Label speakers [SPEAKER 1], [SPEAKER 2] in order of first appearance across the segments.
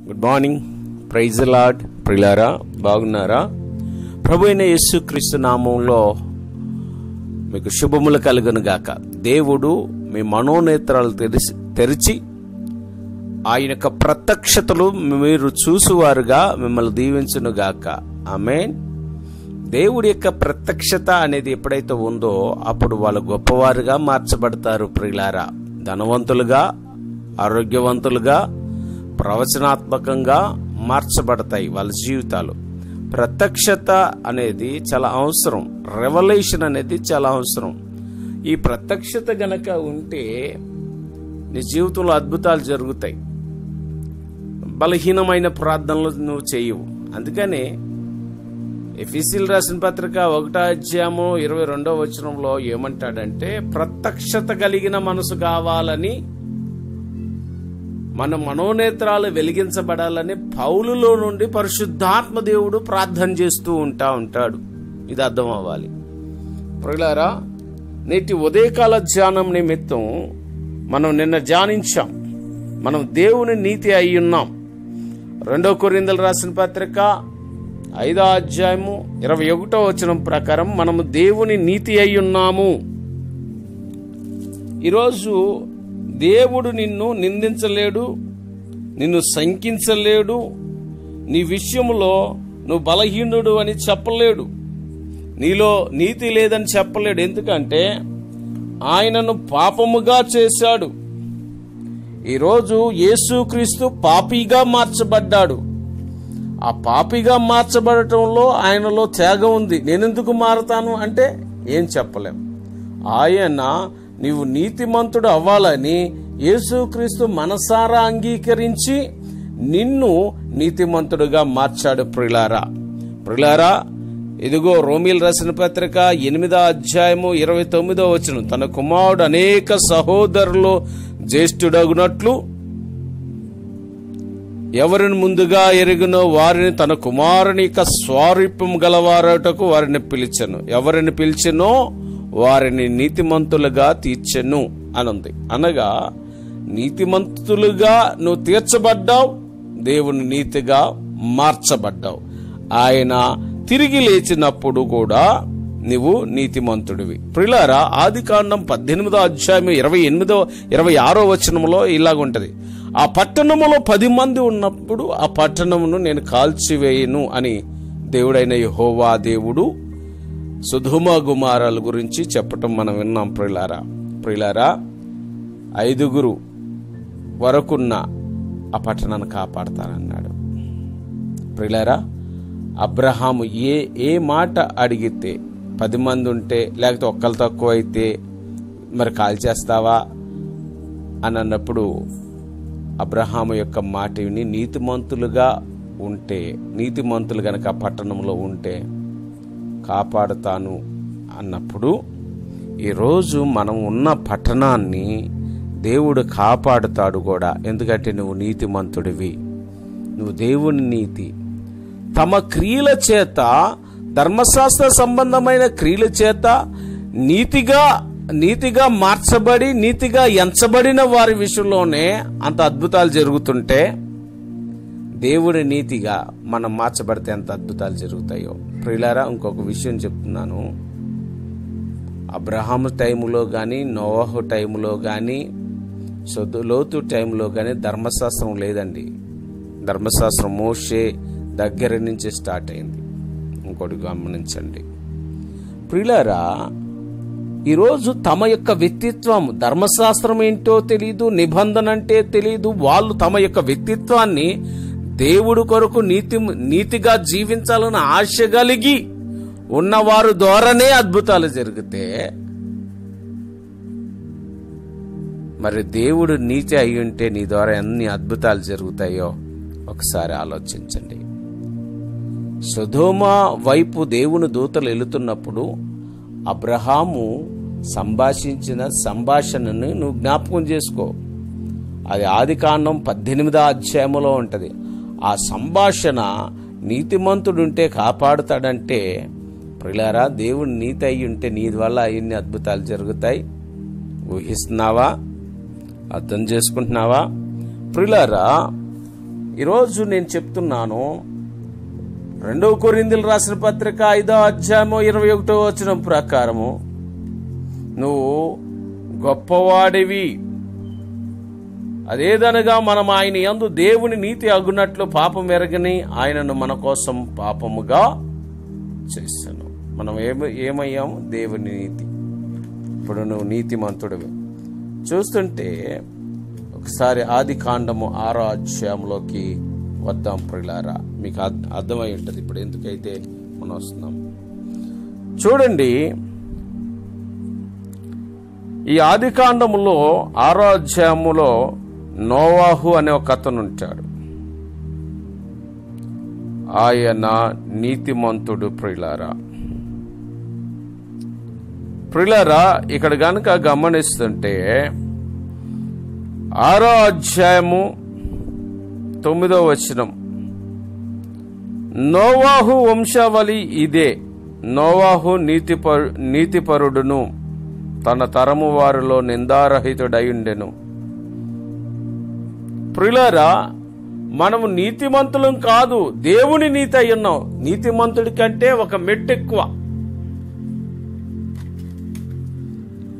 [SPEAKER 1] Good morning. Praise the lord. ప్రియులారా, బాగున్నారా? ప్రభు అయిన యేసుక్రీస్తు నామంలో మీకు శుభములు కలుగును గాక. దేవుడు మీ మనోనేత్రాలు తెరిచి ఆయన యొక్క ప్రత్యక్షతలు మీరు చూసువారుగా మిమ్మల్ని దీవించును గాక. ఆమేన్. దేవుడి యొక్క ప్రత్యక్షత అనేది ఎప్పుడైతే ఉందో అప్పుడు వాళ్ళు గొప్పవారుగా మార్చబడతారు. ప్రియులారా, ధనవంతులుగా, ఆరోగ్యవంతులుగా, ప్రవచనాత్మకంగా మార్చబడతాయి వాళ్ళ జీవితాలు. ప్రత్యక్షత అనేది చాలా అవసరం. రెవల్యూషన్ అనేది చాలా అవసరం. ఈ ప్రత్యక్షత గనక ఉంటే నీ జీవితంలో అద్భుతాలు జరుగుతాయి. బలహీనమైన ప్రార్థనలు నువ్వు చేయవు. అందుకని ఎఫెసీయులకు రాసిన పత్రిక 1:22 ఏమంటాడంటే, ప్రత్యక్షత కలిగిన మనసు కావాలని, మన మనోనేత్రాలు వెలిగించబడాలని పౌలులో నుండి పరిశుద్ధాత్మ దేవుడు ప్రార్థన చేస్తూ ఉంటాడు. ఇది అర్థం అవ్వాలి. ప్రియులారా, నేటి ఉదయకాల ధ్యానం నిమిత్తం మనం నిన్న ధ్యానించాం. మనం దేవుని నీతి అయి ఉన్నాం. 2 కొరింథీయులకు రాసిన పత్రిక 5:21 ప్రకారం మనము దేవుని నీతి అయి ఉన్నాము. ఈరోజు దేవుడు నిన్ను నిందించలేడు, నిన్ను శంకించలేడు, నీ విషయంలో నువ్వు బలహీనుడు అని చెప్పలేడు, నీలో నీతి లేదని చెప్పలేడు. ఎందుకంటే ఆయనను పాపముగా చేశాడు. ఈరోజు యేసుక్రీస్తు పాపిగా మార్చబడ్డాడు. ఆ పాపిగా మార్చబడటంలో ఆయనలో త్యాగం ఉంది. నేనెందుకు మారతాను అంటే ఏం చెప్పలేం. ఆయన నీవు నీతిమంతుడు అవ్వాలని యేసుక్రీస్తు మనసారా అంగీకరించి నిన్ను నీతిమంతుడుగా మార్చాడు. ప్రియులారా, ఇదిగో రోమీయులకు రాసిన పత్రిక 8:29 తన కుమారుడు అనేక సహోదరులు జ్యేష్ఠుడగునట్లు ఎవరిని ముందుగా ఎరుగునో వారిని తన కుమారుని యొక్క స్వారూప్యం గలవారటకు వారిని పిలిచెను. ఎవరిని పిలిచెనో వారిని నీతిమంతులుగా తీర్చెను అనుంది. అనగా నీతిమంతులుగా నువ్వు తీర్చబడ్డావు, దేవుని నీతిగా మార్చబడ్డావు. ఆయన తిరిగి లేచినప్పుడు కూడా నువ్వు నీతిమంతుడివి. ప్రియులారా, ఆదికాండం 18:26 ఇలాగుంటది. ఆ పట్టణములో 10 మంది ఉన్నప్పుడు ఆ పట్టణమును నేను కాల్చివేయను అని దేవుడైన యెహోవా దేవుడు సొదొమ గుమారాల గురించి చెప్పటం మనం విన్నాం. ప్రియులారా, 5 వరకున్న ఆ పట్టణాన్ని కాపాడతానన్నాడు. ప్రియులారా, అబ్రహాము ఏ మాట అడిగితే 10 మంది ఉంటే లేకపోతే ఒక్కరు తక్కువ అయితే మరి కాల్చేస్తావా అని అన్నప్పుడు అబ్రహాము యొక్క మాట విని నీతిమంతులు గనక పట్టణంలో ఉంటే కాపాడుతాను అన్నప్పుడు ఈరోజు మనం ఉన్న పట్టణాన్ని దేవుడు కాపాడుతాడు కూడా. ఎందుకంటే నువ్వు నీతిమంతుడివి, నువ్వు దేవుని నీతి. తమ క్రియల చేత, ధర్మశాస్త్ర సంబంధమైన క్రియల చేత నీతిగా మార్చబడి నీతిగా ఎంచబడిన వారి విషయంలోనే అంత అద్భుతాలు జరుగుతుంటే దేవుడి నీతిగా మనం మార్చబడితే ఎంత అద్భుతాలు జరుగుతాయో. ప్రియులారా, ఇంకొక విషయం చెప్తున్నాను. అబ్రహాము టైములో కానీ, నోవహు టైములో కానీ, లోతు టైంలో కానీ ధర్మశాస్త్రం లేదండి. ధర్మశాస్త్రం మోషే దగ్గర నుంచి స్టార్ట్ అయింది. ఇంకోటి గమనించండి ప్రియులారా, ఈరోజు తమ యొక్క వ్యక్తిత్వం, ధర్మశాస్త్రం ఏంటో తెలియదు, నిబంధన అంటే తెలియదు. వాళ్ళు తమ యొక్క వ్యక్తిత్వాన్ని దేవుడి కొరకు నీతిగా జీవించాలని ఆశ కలిగి ఉన్నవారు ద్వారానే అద్భుతాలు జరిగితే మరి దేవుడు నీతి అయి ఉంటే నీ ద్వారా ఎన్ని అద్భుతాలు జరుగుతాయో ఒకసారి ఆలోచించండి. సొదొమ వైపు దేవుని దూతలు వెళుతున్నప్పుడు అబ్రహాము సంభాషించిన సంభాషణను నువ్వు జ్ఞాపకం చేసుకో. అది ఆదికాండం 18 ఉంటది. ఆ సంభాషణ నీతిమంతుడుంటే కాపాడుతాడంటే, ప్రియులారా, దేవుని నీతి అయి ఉంటే నీ వల్ల ఎన్ని అద్భుతాలు జరుగుతాయి. ఊహిస్తున్నావా? అర్థం చేసుకుంటున్నావా? ప్రియులారా, ఈరోజు నేను చెప్తున్నాను, 2 కొరింథీయులు రాసిన పత్రిక 5వ అధ్యాయము 21వ వచనం ప్రకారము నువ్వు గొప్పవాడివి. అదేదనగా మనం ఆయన యందు దేవుని నీతి అగునట్లు పాపం ఎరగని ఆయనను మన కోసం పాపముగా చేశాను. మనం ఏమయ్యాము? దేవుని నీతి. ఇప్పుడు నువ్వు నీతిమంతుడివి. చూస్తుంటే ఒకసారి ఆదికాండము 6వ అధ్యాయంలోకి వద్దాం ప్రియులారా. మీకు అర్థమై ఉంటుంది ఇప్పుడు ఎందుకైతే మనం వస్తున్నాం. చూడండి, ఈ ఆదికాండములో 6వ అధ్యాయములో నోవాహు అనే ఒక అతను ఉంటాడు. ఆయన నీతిమంతుడు ప్రియులారా. ఇక్కడ గనుక గమనిస్తుంటే 6వ అధ్యాయము 9వ వచనం, నోవాహు వంశావళి ఇదే. నోవాహు నీతిపరుడును తన తరము వారిలో నిందారహితుడయుండెను. ప్రియులారా, మనము నీతిమంతులం కాదు, దేవుని నీతి అయి ఉన్నాం. నీతిమంతుడి కంటే ఒక మెట్టు ఎక్కువ.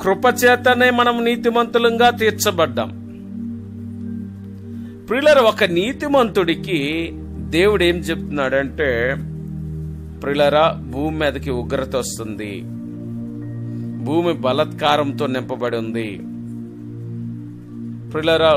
[SPEAKER 1] కృపచేతనే మనం నీతిమంతులంగా తీర్చబడ్డాం. ప్రియులారా, ఒక నీతిమంతుడికి దేవుడు ఏం చెప్తున్నాడంటే, ప్రియులారా, భూమి మీదకి ఉగ్రత వస్తుంది, భూమి బలాత్కారంతో నింపబడి ఉంది. ప్రియులారా,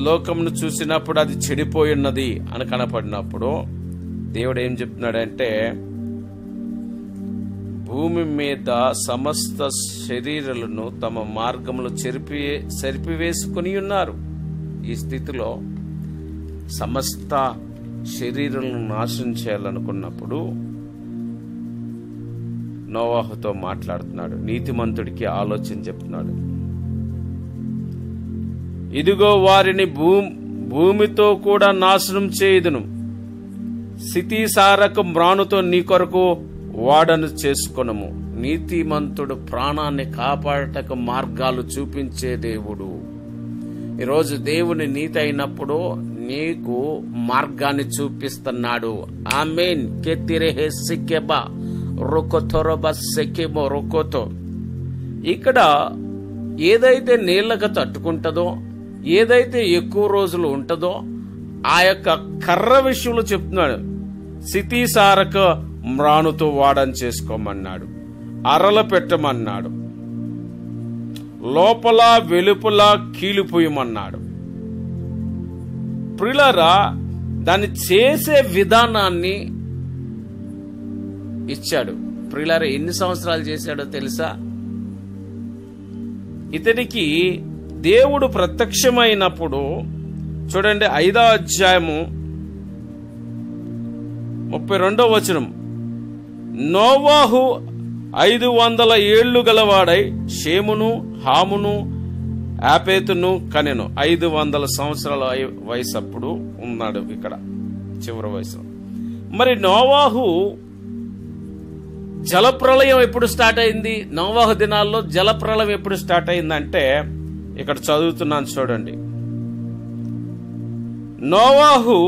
[SPEAKER 1] లోకమును చూసినప్పుడు అది చెడిపోయి ఉన్నది అని కనపడినప్పుడు దేవుడు ఏం చెప్తున్నాడంటే, భూమి మీద సమస్త శరీరాలను తమ మార్గములు చెరిపివేసుకుని ఉన్నారు. ఈ స్థితిలో సమస్త శరీరాలను నాశనం చేయాలనుకున్నప్పుడు నోవాహుతో మాట్లాడుతున్నాడు. నీతిమంతుడికి ఆలోచన చెప్తున్నాడు. ఇదిగో వారిని భూమితో కూడా నాశనం చేయుదును, స్థితిసారక మ్రానుతో నీ కొరకు వాడను చేసుకొనము. నీతిమంతుడు ప్రాణాన్ని కాపాడటకు మార్గాలు చూపించే దేవుడు. ఈరోజు దేవుని నీతి అయినప్పుడు నీకు మార్గాన్ని చూపిస్తున్నాడు. ఆమేన్. కెతిరెహే సికెబా రుకొతొరబ సెకెమో రుకొతో. ఇక్కడ ఏదైతే నీళ్లకు తట్టుకుంటుందో, ఏదైతే ఎక్కువ రోజులు ఉంటుందో ఆ యొక్క కర్ర విషయంలో చెప్తున్నాడు. స్థితిసారక మ్రానుతో వాడని చేసుకోమన్నాడు, అరల పెట్టమన్నాడు, లోపల వెలుపల కీలిపోయమన్నాడు. ప్రియులారా, దాన్ని చేసే విధానాన్ని ఇచ్చాడు. ప్రియులారా, ఎన్ని సంవత్సరాలు చేశాడో తెలుసా? ఇతనికి దేవుడు ప్రత్యక్షమైనప్పుడు చూడండి, 5వ అధ్యాయము 32వ వచనం, నోవాహు 500 ఏళ్లు గలవాడై షేమును హామును యాపేతును కనెను. 500 సంవత్సరాల వయసు అప్పుడు ఉన్నాడు ఇక్కడ చివరి వయసు. మరి నోవాహు జలప్రళయం ఎప్పుడు స్టార్ట్ అయింది? నోవాహు దినాల్లో జలప్రళయం ఎప్పుడు స్టార్ట్ అయిందంటే ఇక్కడ చదువుతున్నాను చూడండి. నోవాహు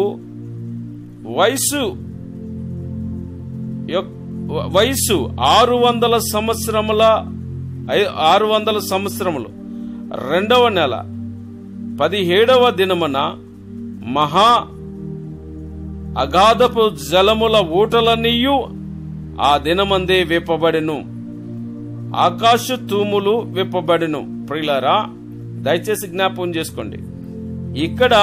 [SPEAKER 1] వయసు 600 సంవత్సరములు 2వ నెల 17వ దినమున మహా అగాధపు జలముల ఊటలన్నీయు ఆ దినమందే విప్పబడెను, ఆకాశ తూములు విప్పబడెను. ప్రియులారా, దయచేసి జ్ఞాపకం చేసుకోండి. ఇక్కడ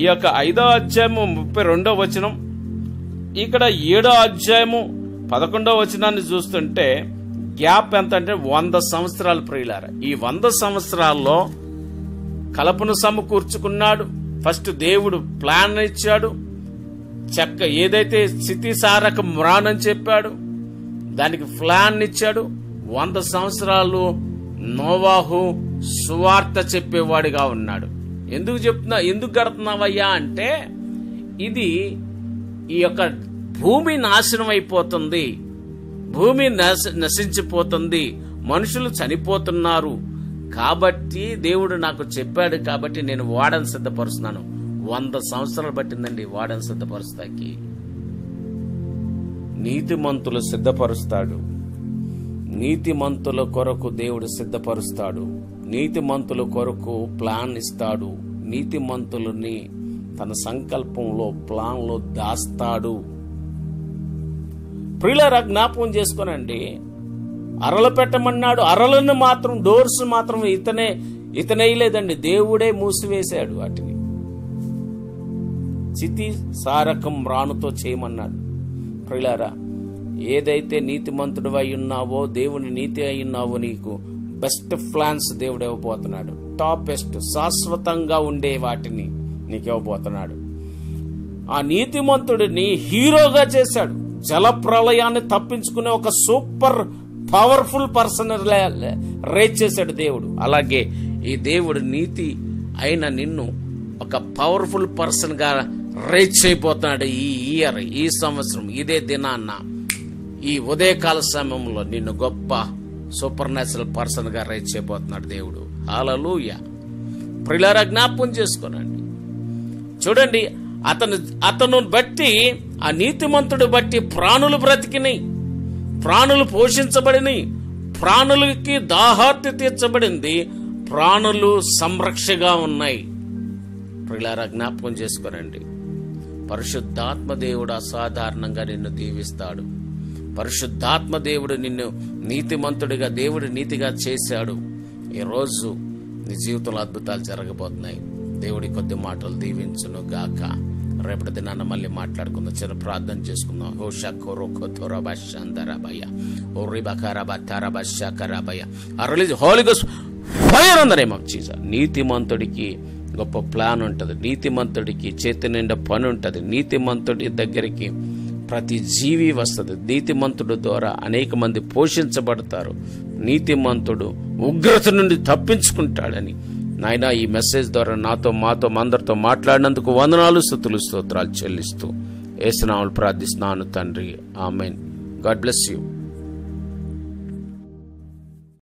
[SPEAKER 1] ఈ యొక్క 5వ అధ్యాయము 32వ వచనం, ఇక్కడ 7వ అధ్యాయము 11వ వచనాన్ని చూస్తుంటే గ్యాప్ ఎంత అంటే 100 సంవత్సరాలు. ప్రియులారా, ఈ 100 సంవత్సరాల్లో కలపను సమకూర్చుకున్నాడు. ఫస్ట్ దేవుడు ప్లాన్ ఇచ్చాడు, ఏదైతే స్థితిసారక మ్రానని చెప్పాడు దానికి ప్లాన్ ఇచ్చాడు. 100 సంవత్సరాలు నోవాహు సువార్త చెప్పేవాడిగా ఉన్నాడు. ఎందుకు గడుతున్నావయ్యా అంటే, ఇది ఈ యొక్క భూమి నాశనం అయిపోతుంది, భూమి నశించిపోతుంది, మనుషులు చనిపోతున్నారు కాబట్టి దేవుడు నాకు చెప్పాడు కాబట్టి నేను ఓడను సిద్ధపరుస్తున్నాను. 100 సంవత్సరాలు పట్టిందండి వాడని సిద్ధపరుస్తాకి. నీతిమంతులు సిద్ధపరుస్తాడు. నీతిమంతుల కొరకు దేవుడు సిద్ధపరుస్తాడు. నీతిమంతుల కొరకు ప్లాన్ ఇస్తాడు. నీతిమంతులని తన సంకల్పంలో, ప్లాన్లో దాస్తాడు. ప్రియులారా, జ్ఞాపకం చేసుకోనండి. అరలు పెట్టమన్నాడు. అరలను మాత్రం, డోర్స్ మాత్రం ఇతనే లేదండి, దేవుడే మూసివేశాడు. వాటిని చితి సారకం రాణుతో చేయమన్నాడు. ప్రియులారా, ఏదైతే నీతిమంతుడు అయి ఉన్నావో, దేవుని నీతి అయి ఉన్నావో, నీకు బెస్ట్ ప్లాన్స్ దేవుడు ఇవ్వబోతున్నాడు. టాప్ బెస్ట్, శాశ్వతంగా ఉండే వాటిని నీకు ఇవ్వబోతున్నాడు. ఆ నీతిమంతుడిని హీరోగా చేశాడు. జల ప్రళయాన్ని తప్పించుకునే ఒక సూపర్ పవర్ఫుల్ పర్సన్ రేట్ చేశాడు దేవుడు. అలాగే ఈ దేవుడు నీతి అయిన నిన్ను ఒక పవర్ఫుల్ పర్సన్ గా రేట్ చేయబోతున్నాడు. ఈ ఇయర్, ఈ సంవత్సరం, ఇదే దినాన్న, ఈ ఉదయకాల సమయంలో నిన్ను గొప్ప సూపర్ న్యాచురల్ పర్సన్ గా రేట్ చేయబోతున్నాడు దేవుడు. హల్లెలూయా. ప్రియులారా, జ్ఞాపకం చేసుకోనండి. చూడండి, అతను బట్టి, ఆ నీతిమంతుడు బట్టి ప్రాణులు బ్రతికినాయి, ప్రాణులు పోషించబడినాయి, ప్రాణులకి దాహార్తి తీర్చబడింది, ప్రాణులు సంరక్షగా ఉన్నాయి. ప్రియులారా, జ్ఞాపకం చేసుకోనండి. పరిశుద్ధాత్మ దేవుడు అసాధారణంగా నిన్ను దీవిస్తాడు. పరిశుద్ధాత్మ దేవుడు నిన్ను నీతిమంతుడిగా, దేవుడు నీతిగా చేశాడు. ఈరోజు నీ జీవితంలో అద్భుతాలు జరగబోతున్నాయి. దేవుడి కొద్ది మాటలు దీవించును గాక. రేపటి దినాన్న మళ్ళీ మాట్లాడుకుందాం. చిన్న ప్రార్థన చేసుకుందాం. నీతిమంతుడికి గొప్ప ప్లాన్ ఉంటుంది. నీతిమంతుడికి చేతి నిండా పని ఉంటుంది. నీతిమంతుడి దగ్గరికి ప్రతి జీవి వస్తుంది. నీతిమంతుడు ద్వారా అనేక మంది పోషించబడతారు. నీతిమంతుడు ఉగ్రత నుండి తప్పించుకుంటాడని నాయనా, ఈ మెసేజ్ ద్వారా నాతో, మాతో, అందరితో మాట్లాడినందుకు వందనాలు, స్తుతులు, స్తోత్రాలు చెల్లిస్తూ యేసు నామములో ప్రార్థిస్తున్నాను తండ్రి. ఆమేన్. God bless you.